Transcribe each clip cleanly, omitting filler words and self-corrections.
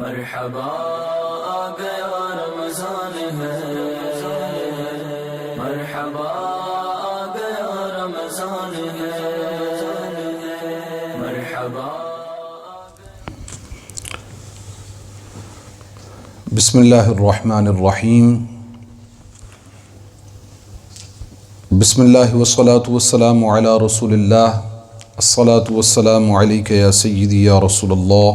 مرحبا آ گیا رمضان ہے، مرحبا آ گیا رمضان ہے، مرحبا۔ بسم اللہ الرحمن الرحیم۔ بسم اللہ والصلاة والسلام علی رسول اللہ۔ الصلاة والسلام علیک یا سیدی یا رسول اللہ،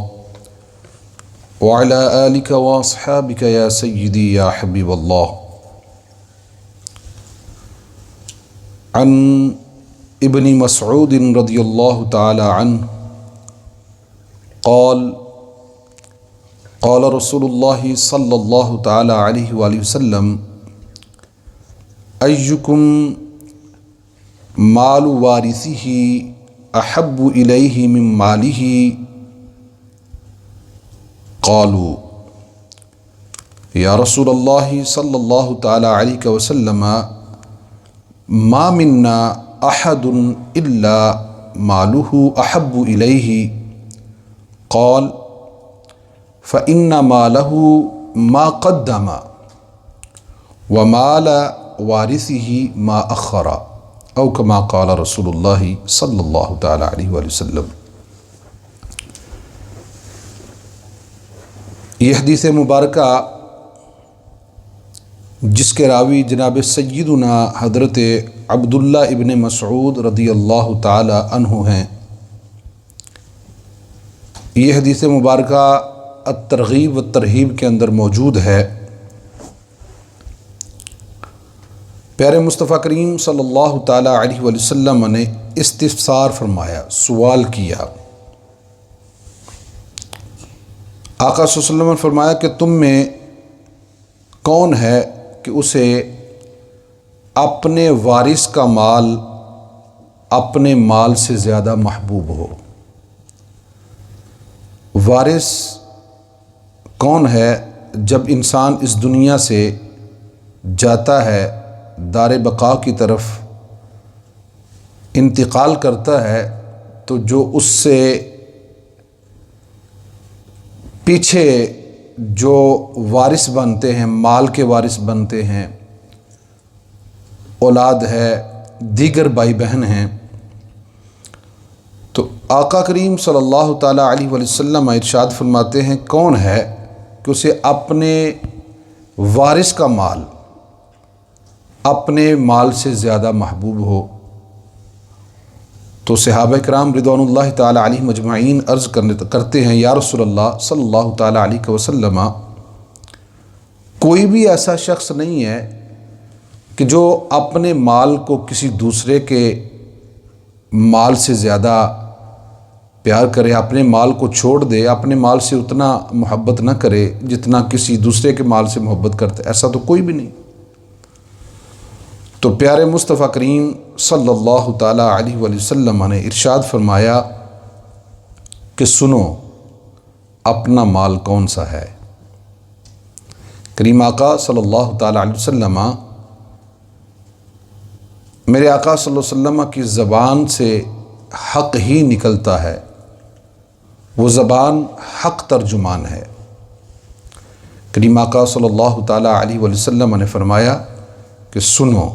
وعلی آلک واصحابک یا سیدی یا حبیب اللہ۔ عن ابن مسعود رضی اللہ تعالی عنہ قال قال رسول اللہ صلی اللہ تعالی علیہ وآلہ وسلم ایکم مال وارثہ احب الیہ من مالہ قالوا یا رسول اللہ صلی اللہ تعالی علیہ وسلم ما منا احد الا مالہ احب الیہ قال فإن مالہ ما قدم ومال وارثہ ما اخر او کما قال رسول اللہ صلی اللہ تعالی علیہ وآلہ وسلم۔ یہ حدیث مبارکہ جس کے راوی جناب سیدنا حضرت عبداللہ ابن مسعود رضی اللہ تعالی عنہ ہیں، یہ حدیث مبارکہ الترغیب والترہیب کے اندر موجود ہے۔ پیارے مصطفیٰ کریم صلی اللہ تعالی علیہ وآلہ وسلم نے استفسار فرمایا، سوال کیا۔ آقا صلی اللہ علیہ وسلم نے فرمایا کہ تم میں کون ہے کہ اسے اپنے وارث کا مال اپنے مال سے زیادہ محبوب ہو؟ وارث کون ہے؟ جب انسان اس دنیا سے جاتا ہے، دار بقا کی طرف انتقال کرتا ہے، تو جو اس سے پیچھے جو وارث بنتے ہیں، مال کے وارث بنتے ہیں، اولاد ہے، دیگر بھائی بہن ہیں، تو آقا کریم صلی اللہ تعالیٰ علیہ وآلہ وسلم ارشاد فرماتے ہیں کون ہے کہ اسے اپنے وارث کا مال اپنے مال سے زیادہ محبوب ہو؟ تو صحابہ کرام رضوان اللہ تعالیٰ علیہ مجمعین عرض کرتے ہیں یا رسول اللہ صلی اللہ تعالیٰ علیہ وسلم، کوئی بھی ایسا شخص نہیں ہے کہ جو اپنے مال کو کسی دوسرے کے مال سے زیادہ پیار کرے، اپنے مال کو چھوڑ دے، اپنے مال سے اتنا محبت نہ کرے جتنا کسی دوسرے کے مال سے محبت کرتے، ایسا تو کوئی بھی نہیں۔ تو پیارے مصطفیٰ کریم صلی اللہ تعالیٰ علیہ وآلہ وسلم نے ارشاد فرمایا کہ سنو اپنا مال کون سا ہے۔ کریم آقا صلی اللہ تعالیٰ علیہ وسلم، میرے آقا صلی اللہ علیہ وسلم کی زبان سے حق ہی نکلتا ہے، وہ زبان حق ترجمان ہے۔ کریم آقا صلی اللہ تعالیٰ علیہ وآلہ وسلم نے فرمایا کہ سنو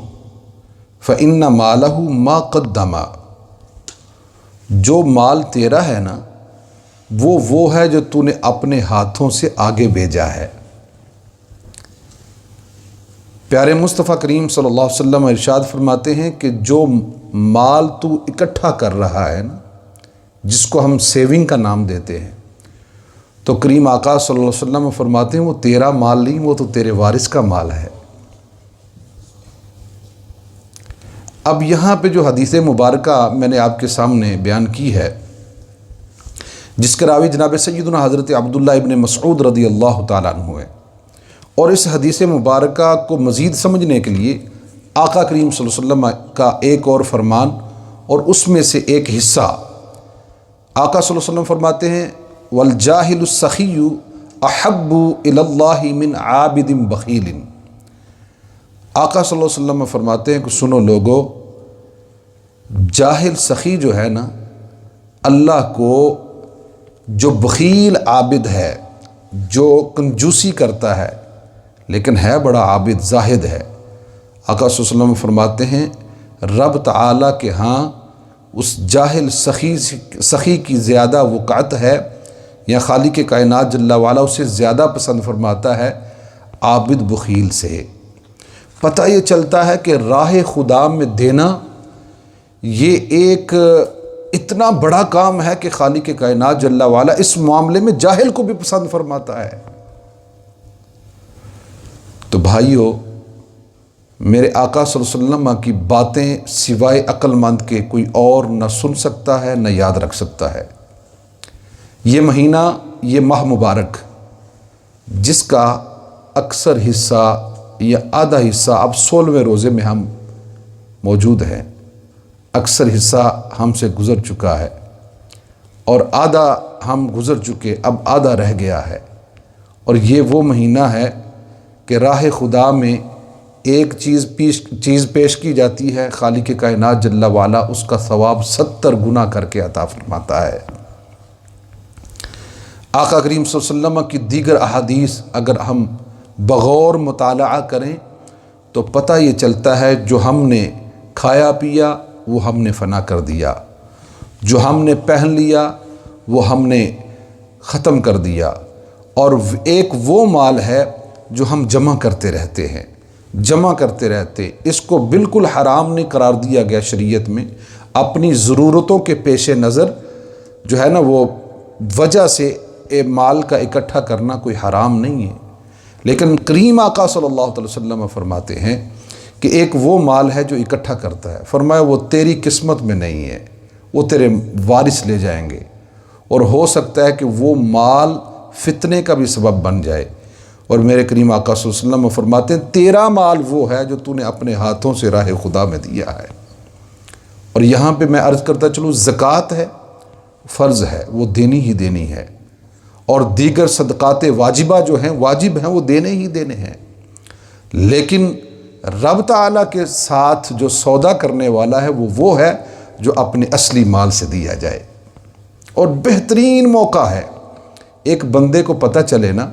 فَإِنَّ مَالَهُ مَا قَدَّمَ، جو مال تیرا ہے نا وہ ہے جو تو نے اپنے ہاتھوں سے آگے بھیجا ہے۔ پیارے مصطفیٰ کریم صلی اللہ علیہ وسلم ارشاد فرماتے ہیں کہ جو مال تو اکٹھا کر رہا ہے نا، جس کو ہم سیونگ کا نام دیتے ہیں، تو کریم آقا صلی اللہ علیہ وسلم فرماتے ہیں وہ تیرا مال نہیں، وہ تو تیرے وارث کا مال ہے۔ اب یہاں پہ جو حدیث مبارکہ میں نے آپ کے سامنے بیان کی ہے، جس کے راوی جناب سیدنا حضرت عبداللہ ابن مسعود رضی اللہ تعالیٰ عنہ ہے، اور اس حدیث مبارکہ کو مزید سمجھنے کے لیے آقا کریم صلی اللہ علیہ وسلم کا ایک اور فرمان اور اس میں سے ایک حصہ آقا صلی اللہ علیہ وسلم فرماتے ہیں والجاہل السخی احب الی اللہ من عابد بخیل۔ آقا صلی اللہ علیہ وسلم فرماتے ہیں کہ سنو لوگو، جاہل سخی جو ہے نا، اللہ کو جو بخیل عابد ہے جو کنجوسی کرتا ہے لیکن ہے بڑا عابد زاہد ہے، آقا صلی اللہ علیہ وسلم فرماتے ہیں رب تعالیٰ کے ہاں اس جاہل سخی کی زیادہ وقعت ہے، یا خالق کائنات جل وعلا اسے زیادہ پسند فرماتا ہے عابد بخیل سے۔ پتہ یہ چلتا ہے کہ راہ خدا میں دینا یہ ایک اتنا بڑا کام ہے کہ خالق کائنات جل وعلا اس معاملے میں جاہل کو بھی پسند فرماتا ہے۔ تو بھائیو، میرے آقا صلی اللہ علیہ وسلم کی باتیں سوائے عقل مند کے کوئی اور نہ سن سکتا ہے نہ یاد رکھ سکتا ہے۔ یہ مہینہ، یہ ماہ مبارک جس کا اکثر حصہ یا آدھا حصہ اب 16ویں روزے میں ہم موجود ہیں، اکثر حصہ ہم سے گزر چکا ہے اور آدھا ہم گزر چکے، اب آدھا رہ گیا ہے، اور یہ وہ مہینہ ہے کہ راہ خدا میں ایک چیز پیش کی جاتی ہے، خالق کائنات جل وعلا اس کا ثواب 70 گنا کر کے عطا فرماتا ہے۔ آقا کریم صلی اللہ علیہ وسلم کی دیگر احادیث اگر ہم بغور مطالعہ کریں تو پتہ یہ چلتا ہے جو ہم نے کھایا پیا وہ ہم نے فنا کر دیا، جو ہم نے پہن لیا وہ ہم نے ختم کر دیا، اور ایک وہ مال ہے جو ہم جمع کرتے رہتے ہیں، اس کو بالکل حرام نہیں قرار دیا گیا شریعت میں۔ اپنی ضرورتوں کے پیش نظر جو ہے نا وہ وجہ سے مال کا اکٹھا کرنا کوئی حرام نہیں ہے، لیکن کریم آقا صلی اللہ علیہ وسلم فرماتے ہیں کہ ایک وہ مال ہے جو اکٹھا کرتا ہے، فرمایا وہ تیری قسمت میں نہیں ہے، وہ تیرے وارث لے جائیں گے، اور ہو سکتا ہے کہ وہ مال فتنے کا بھی سبب بن جائے۔ اور میرے کریم آقا صلی اللہ علیہ وسلم فرماتے ہیں تیرا مال وہ ہے جو تو نے اپنے ہاتھوں سے راہ خدا میں دیا ہے۔ اور یہاں پہ میں عرض کرتا چلوں، زکوٰۃ ہے، فرض ہے، وہ دینی ہی دینی ہے، اور دیگر صدقات واجبہ جو ہیں واجب ہیں وہ دینے ہی دینے ہیں، لیکن رب تعالیٰ کے ساتھ جو سودا کرنے والا ہے وہ ہے جو اپنے اصلی مال سے دیا جائے۔ اور بہترین موقع ہے ایک بندے کو پتہ چلے نا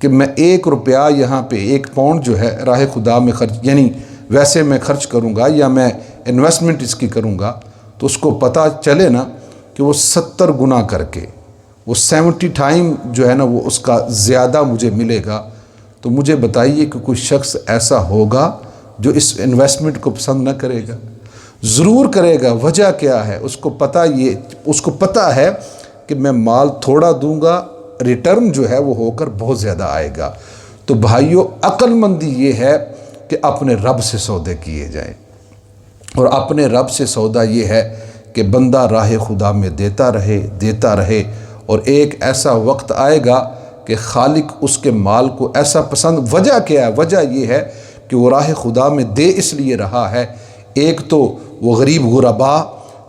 کہ میں 1 روپیہ یہاں پہ 1 پاؤنڈ جو ہے راہ خدا میں خرچ، یعنی ویسے میں خرچ کروں گا یا میں انویسٹمنٹ اس کی کروں گا، تو اس کو پتہ چلے نا کہ وہ 70 گنا کر کے وہ 70 ٹائم جو ہے نا وہ اس کا زیادہ مجھے ملے گا، تو مجھے بتائیے کہ کوئی شخص ایسا ہوگا جو اس انویسٹمنٹ کو پسند نہ کرے گا؟ ضرور کرے گا۔ وجہ کیا ہے؟ اس کو پتہ ہے کہ میں مال تھوڑا دوں گا، ریٹرن جو ہے وہ ہو کر بہت زیادہ آئے گا۔ تو بھائیو، عقل مندی یہ ہے کہ اپنے رب سے سودے کیے جائیں، اور اپنے رب سے سودا یہ ہے کہ بندہ راہ خدا میں دیتا رہے، اور ایک ایسا وقت آئے گا کہ خالق اس کے مال کو ایسا پسند۔ وجہ کیا ہے؟ وجہ یہ ہے کہ وہ راہ خدا میں دے اس لیے رہا ہے، ایک تو وہ غریب غربا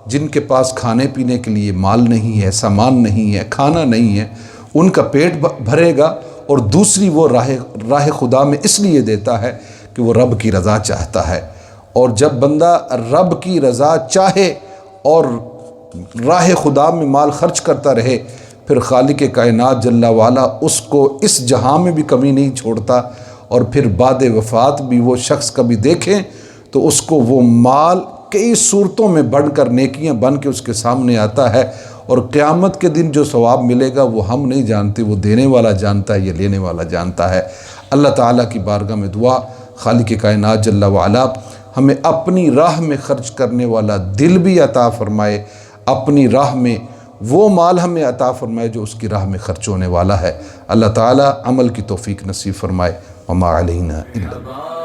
جن کے پاس کھانے پینے کے لیے مال نہیں ہے، سامان نہیں ہے، کھانا نہیں ہے، ان کا پیٹ بھرے گا، اور دوسری وہ راہ خدا میں اس لیے دیتا ہے کہ وہ رب کی رضا چاہتا ہے۔ اور جب بندہ رب کی رضا چاہے اور راہ خدا میں مال خرچ کرتا رہے، پھر خالق کائنات جل وعلا اس کو اس جہاں میں بھی کمی نہیں چھوڑتا، اور پھر بعد وفات بھی وہ شخص کبھی دیکھیں تو اس کو وہ مال کئی صورتوں میں بڑھ کر نیکیاں بن کے اس کے سامنے آتا ہے، اور قیامت کے دن جو ثواب ملے گا وہ ہم نہیں جانتے، وہ دینے والا جانتا ہے، یہ لینے والا جانتا ہے۔ اللہ تعالیٰ کی بارگاہ میں دعا، خالق کائنات جل وعلا ہمیں اپنی راہ میں خرچ کرنے والا دل بھی عطا فرمائے، اپنی راہ میں وہ مال ہمیں عطا فرمائے جو اس کی راہ میں خرچ ہونے والا ہے۔ اللہ تعالیٰ عمل کی توفیق نصیب فرمائے۔ وما علینا الا